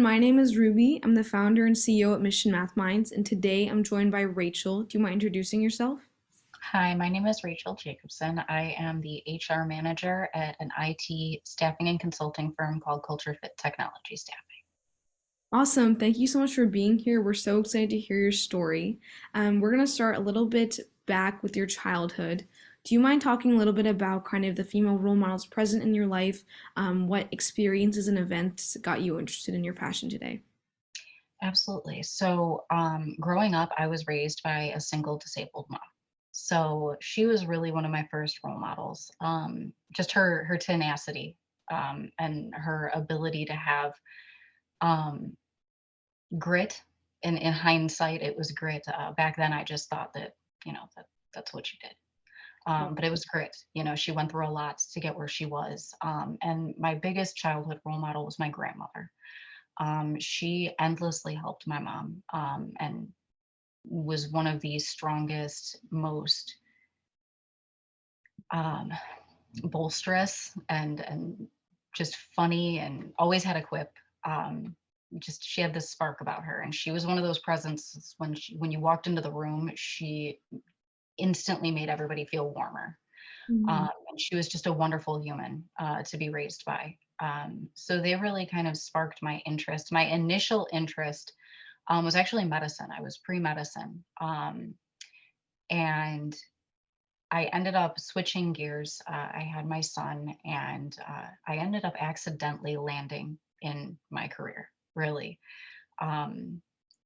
my name is Ruby. I'm the founder and CEO at Mission MathMinds, and today I'm joined by Rachel. Do you mind introducing yourself? Hi, my name is Rachel Jacobsen. I am the HR manager at an IT staffing and consulting firm called Culture Fit Technology Staffing. Awesome. Thank you so much for being here. We're so excited to hear your story. We're going to start a little bit back with your childhood. Do you mind talking a little bit about kind of the female role models present in your life? What experiences and events got you interested in your passion today? Absolutely. So, growing up, I was raised by a single disabled mom. So she was really one of my first role models. Just her tenacity and her ability to have um, grit. And in hindsight, it was grit. Back then, I just thought that that's what you did. But it was grit. She went through a lot to get where she was. And my biggest childhood role model was my grandmother. She endlessly helped my mom and was one of the strongest, most um, bolsterous and just funny and always had a quip. Just she had this spark about her, and she was one of those presences when you walked into the room, she instantly made everybody feel warmer. Mhm. And she was just a wonderful human to be raised by. So they really kind of sparked my interest. My initial interest was actually medicine. I was pre-medicine, and I ended up switching gears. I had my son, and I ended up accidentally landing in my career. Really, um,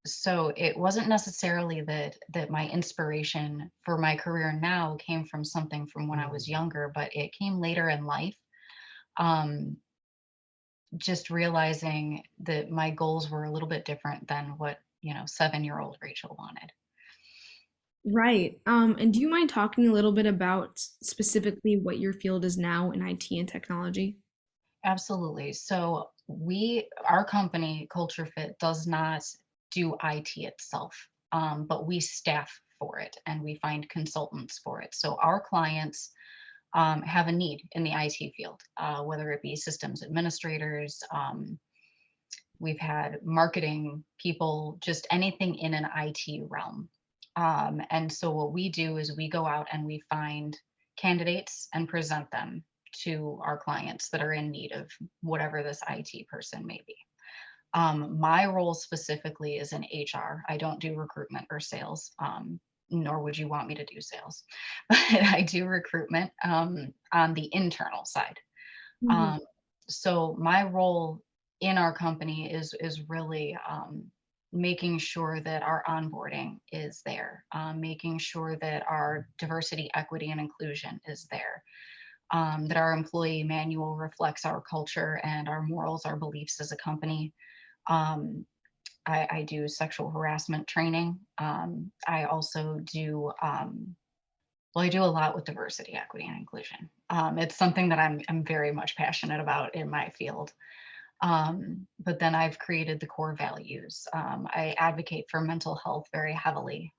so it wasn't necessarily that my inspiration for my career now came from something from when I was younger, but it came later in life. Um, just realizing that my goals were a little bit different than what 7-year-old Rachel wanted. Right. And do you mind talking a little bit about specifically what your field is now in IT and technology? Absolutely. So our company, Culture Fit, does not do IT itself, but we staff for it and we find consultants for it. So our clients have a need in the IT field, whether it be systems administrators. We've had marketing people, just anything in an IT realm. And so what we do is we go out and we find candidates and present them to our clients that are in need of whatever this IT person may be. My role specifically is in HR. I don't do recruitment or sales, nor would you want me to do sales, but I do recruitment on the internal side. Mhm. Um, so my role in our company is really making sure that our onboarding is there, making sure that our diversity, equity, and inclusion is there, that our employee manual reflects our culture and our morals, our beliefs as a company. Um, I do sexual harassment training. I also do well, I do a lot with diversity, equity, and inclusion. It's something that I'm very much passionate about in my field. But then I've created the core values. I advocate for mental health very heavily.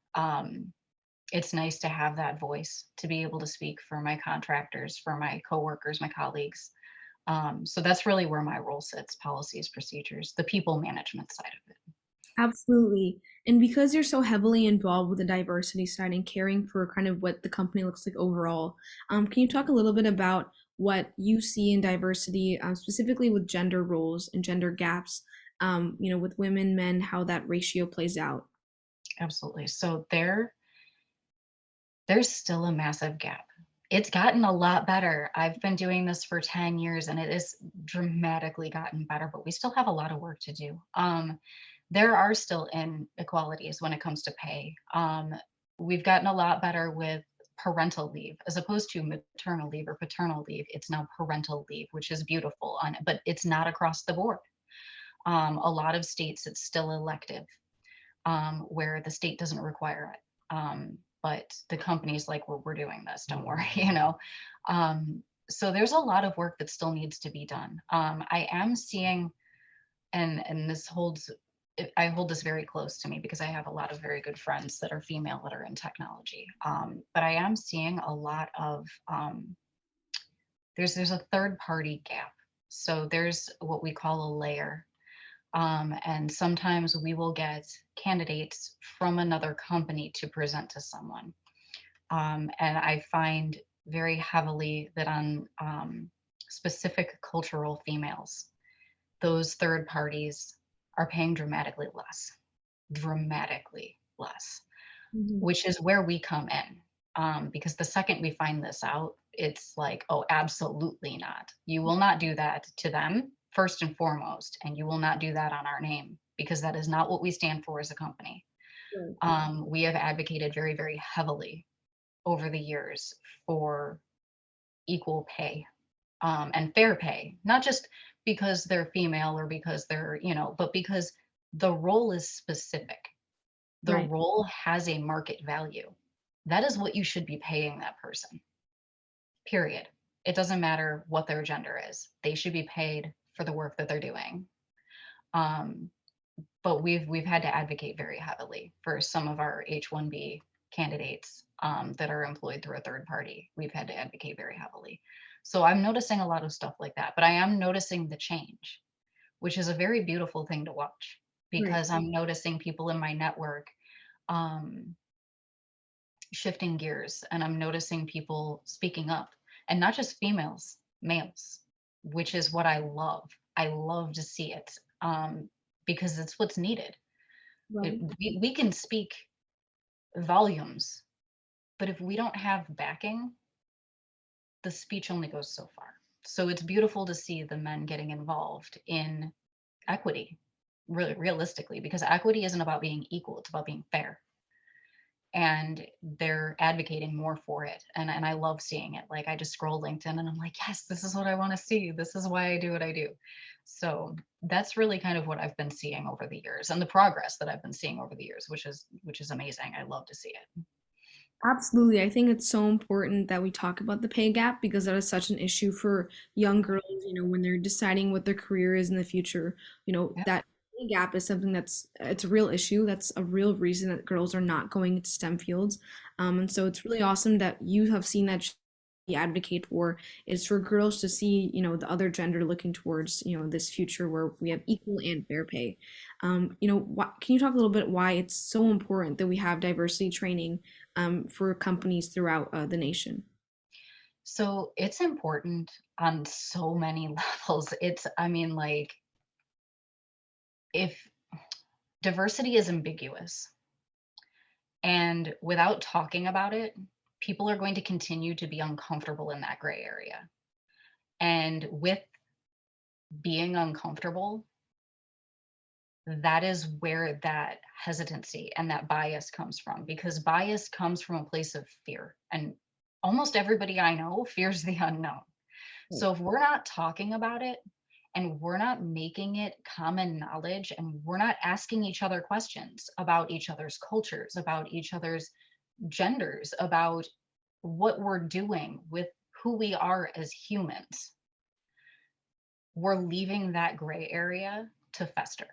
It's nice to have that voice to be able to speak for my contractors, for my coworkers, my colleagues. So that's really where my role sits: policies, procedures, the people management side of it. Absolutely. And because you're so heavily involved with the diversity side and caring for kind of what the company looks like overall, can you talk a little bit about what you see in diversity, specifically with gender roles and gender gaps, with women, men, how that ratio plays out? Absolutely. So there's still a massive gap. It's gotten a lot better. I've been doing this for 10 years and it has dramatically gotten better, but we still have a lot of work to do. There are still inequalities when it comes to pay. We've gotten a lot better with parental leave as opposed to maternal leave or paternal leave. It's now parental leave, which is beautiful on it, but it's not across the board. A lot of states, it's still elective, where the state doesn't require it. But the company's like, well, we're doing this, don't worry, So there's a lot of work that still needs to be done. I am seeing, and this holds, I hold this very close to me because I have a lot of very good friends that are female that are in technology. But I am seeing a lot of there's a third party gap. So there's what we call a layer. And sometimes we will get candidates from another company to present to someone. And I find very heavily that on specific cultural females, those third parties are paying dramatically less, Mhm. which is where we come in. Because the second we find this out, it's like, oh, absolutely not. You will not do that to them, first and foremost, and you will not do that on our name because that is not what we stand for as a company. Right. We have advocated very, very heavily over the years for equal pay, and fair pay, not just because they're female or because they're, but because the role is specific. The Right. role has a market value. That is what you should be paying that person, period. It doesn't matter what their gender is. They should be paid for the work that they're doing. Um, but we've had to advocate very heavily for some of our H-1B candidates that are employed through a third party. We've had to advocate very heavily. So I'm noticing a lot of stuff like that, but I am noticing the change, which is a very beautiful thing to watch Right. because I'm noticing people in my network um, shifting gears, and I'm noticing people speaking up, and not just females, males, which is what I love. I love to see it because it's what's needed. Right. We can speak volumes, but if we don't have backing, the speech only goes so far. So it's beautiful to see the men getting involved in equity, really realistically, because equity isn't about being equal, it's about being fair. And they're advocating more for it. And I love seeing it. Like I just scroll LinkedIn and I'm like, yes, this is what I want to see. This is why I do what I do. So that's really kind of what I've been seeing over the years and the progress that I've been seeing over the years, which is amazing. I love to see it. Absolutely. I think it's so important that we talk about the pay gap because that is such an issue for young girls, when they're deciding what their career is in the future. Yeah. That pay gap is something it's a real issue. That's a real reason that girls are not going into STEM fields. And so it's really awesome that you have seen that you advocate for is for girls to see, the other gender looking towards, this future where we have equal and fair pay. Can you talk a little bit why it's so important that we have diversity training for companies throughout the nation? So it's important on so many levels. I mean, like, if diversity is ambiguous and without talking about it, people are going to continue to be uncomfortable in that gray area. And with being uncomfortable, that is where that hesitancy and that bias comes from because bias comes from a place of fear. And almost everybody I know fears the unknown. Right. So if we're not talking about it and we're not making it common knowledge and we're not asking each other questions about each other's cultures, about each other's genders, about what we're doing with who we are as humans, we're leaving that gray area to fester.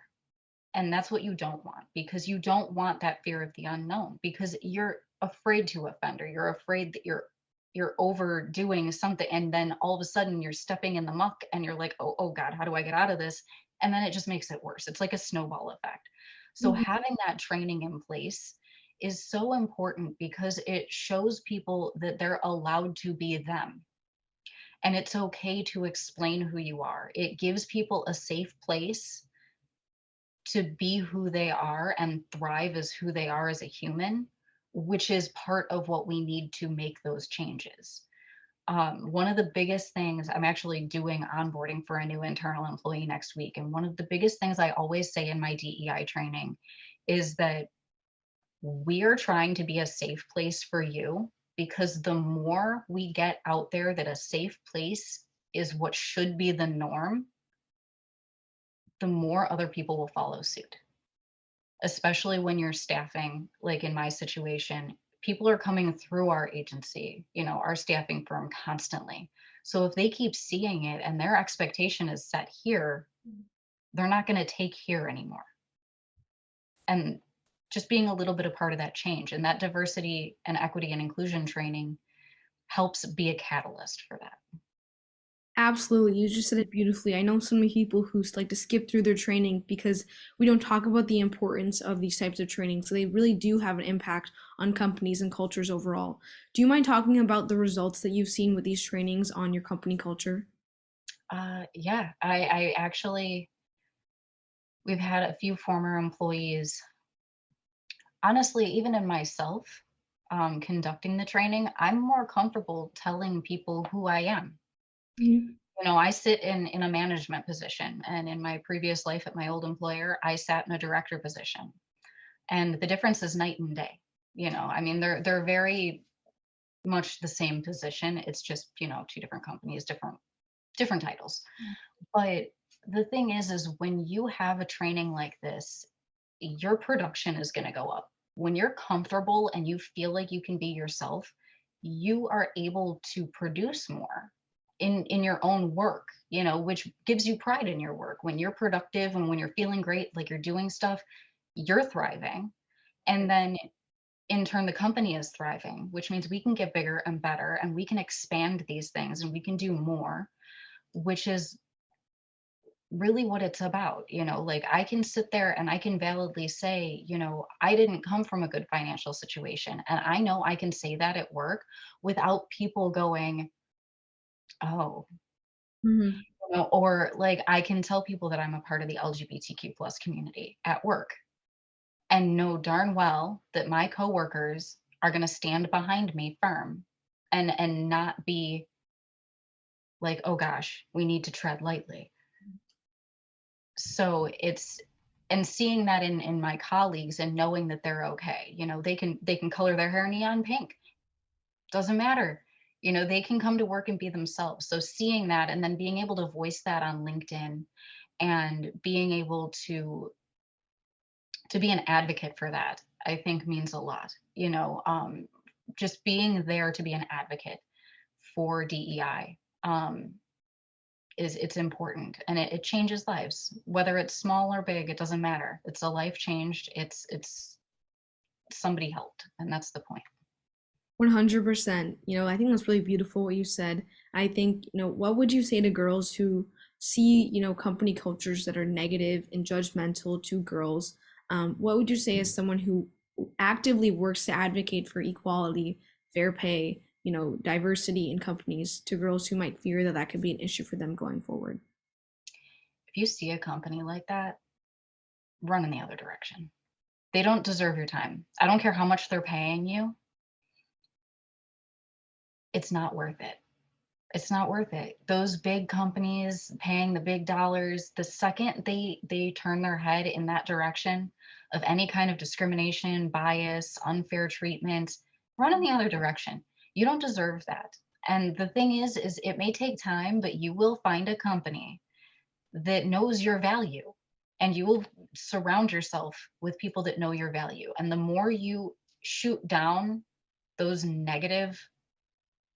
And that's what you don't want because you don't want that fear of the unknown because you're afraid to offend or you're afraid that you're overdoing something and then all of a sudden you're stepping in the muck and you're like, oh God, how do I get out of this? And then it just makes it worse. It's like a snowball effect. So Mhm. having that training in place is so important because it shows people that they're allowed to be them and it's okay to explain who you are. It gives people a safe place to be who they are and thrive as who they are as a human, which is part of what we need to make those changes. One of the biggest things I'm actually doing onboarding for a new internal employee next week. And one of the biggest things I always say in my DEI training is that we are trying to be a safe place for you because the more we get out there that a safe place is what should be the norm, the more other people will follow suit, especially when you're staffing, like in my situation, people are coming through our agency, our staffing firm constantly. So if they keep seeing it and their expectation is set here, they're not going to take here anymore. And just being a little bit a part of that change and that diversity and equity and inclusion training helps be a catalyst for that. Absolutely. You just said it beautifully. I know so many people who like to skip through their training because we don't talk about the importance of these types of training. So they really do have an impact on companies and cultures overall. Do you mind talking about the results that you've seen with these trainings on your company culture? Yeah, I actually, we've had a few former employees, honestly, even in myself, conducting the training, I'm more comfortable telling people who I am. Mhm. I sit in a management position, and in my previous life at my old employer, I sat in a director position, and the difference is night and day. I mean, they're very much the same position. It's just, two different companies, different titles. But the thing is when you have a training like this, your production is going to go up. When you're comfortable and you feel like you can be yourself, you are able to produce more in your own work, which gives you pride in your work. When you're productive and when you're feeling great, like you're doing stuff, you're thriving. And then in turn, the company is thriving, which means we can get bigger and better and we can expand these things and we can do more, which is really what it's about. Like I can sit there and I can validly say, I didn't come from a good financial situation. And I know I can say that at work without people going, oh, Mhm. or like I can tell people that I'm a part of the LGBTQ plus community at work and know darn well that my coworkers are going to stand behind me firm and not be like, oh gosh, we need to tread lightly. So it's, and seeing that in my colleagues and knowing that they're okay, they can color their hair neon pink, doesn't matter. They can come to work and be themselves. So seeing that and then being able to voice that on LinkedIn and being able to be an advocate for that, I think means a lot. Just being there to be an advocate for DEI, is it's important, and it changes lives, whether it's small or big. It doesn't matter. It's a life changed. It's somebody helped, and that's the point. 100%. I think that's really beautiful what you said. I think, what would you say to girls who see, company cultures that are negative and judgmental to girls? What would you say as someone who actively works to advocate for equality, fair pay, diversity in companies to girls who might fear that that could be an issue for them going forward? If you see a company like that, run in the other direction. They don't deserve your time. I don't care how much they're paying you. It's not worth it. It's not worth it. Those big companies paying the big dollars, the second they turn their head in that direction of any kind of discrimination, bias, unfair treatment, run in the other direction. You don't deserve that. And the thing is it may take time, but you will find a company that knows your value, and you will surround yourself with people that know your value. And the more you shoot down those negative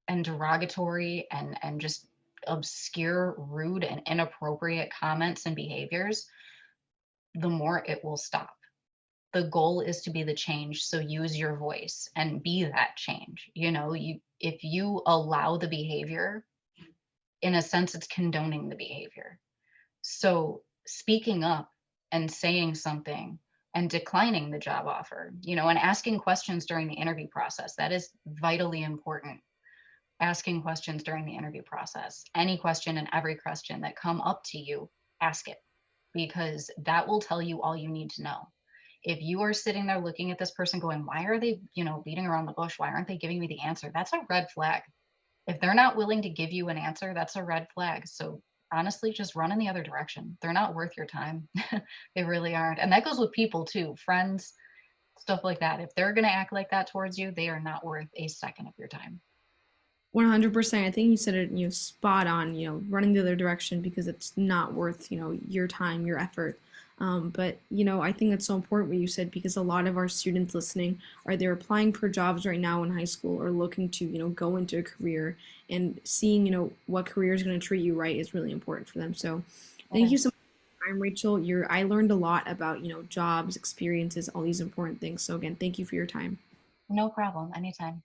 and derogatory and just obscure, rude, and inappropriate comments and behaviors, the more it will stop. The goal is to be the change, so use your voice and be that change. If you allow the behavior, in a sense, it's condoning the behavior. So speaking up and saying something and declining the job offer, and asking questions during the interview process, that is vitally important. Asking questions during the interview process. Any question and every question that come up to you, ask it, because that will tell you all you need to know. If you are sitting there looking at this person going, why are they, beating around the bush? Why aren't they giving me the answer? That's a red flag. If they're not willing to give you an answer, that's a red flag. So honestly, just run in the other direction. They're not worth your time. They really aren't. And that goes with people too, friends, stuff like that. If they're going to act like that towards you, they are not worth a second of your time. 100%. I think you said it, spot on, running the other direction because it's not worth, your time, your effort. But, I think that's so important what you said because a lot of our students listening are they're applying for jobs right now in high school or looking to, go into a career and seeing, what career is going to treat you right is really important for them. So It thank you so is. much. I'm Rachel. I learned a lot about, jobs, experiences, all these important things. So again, thank you for your time. No problem. Anytime.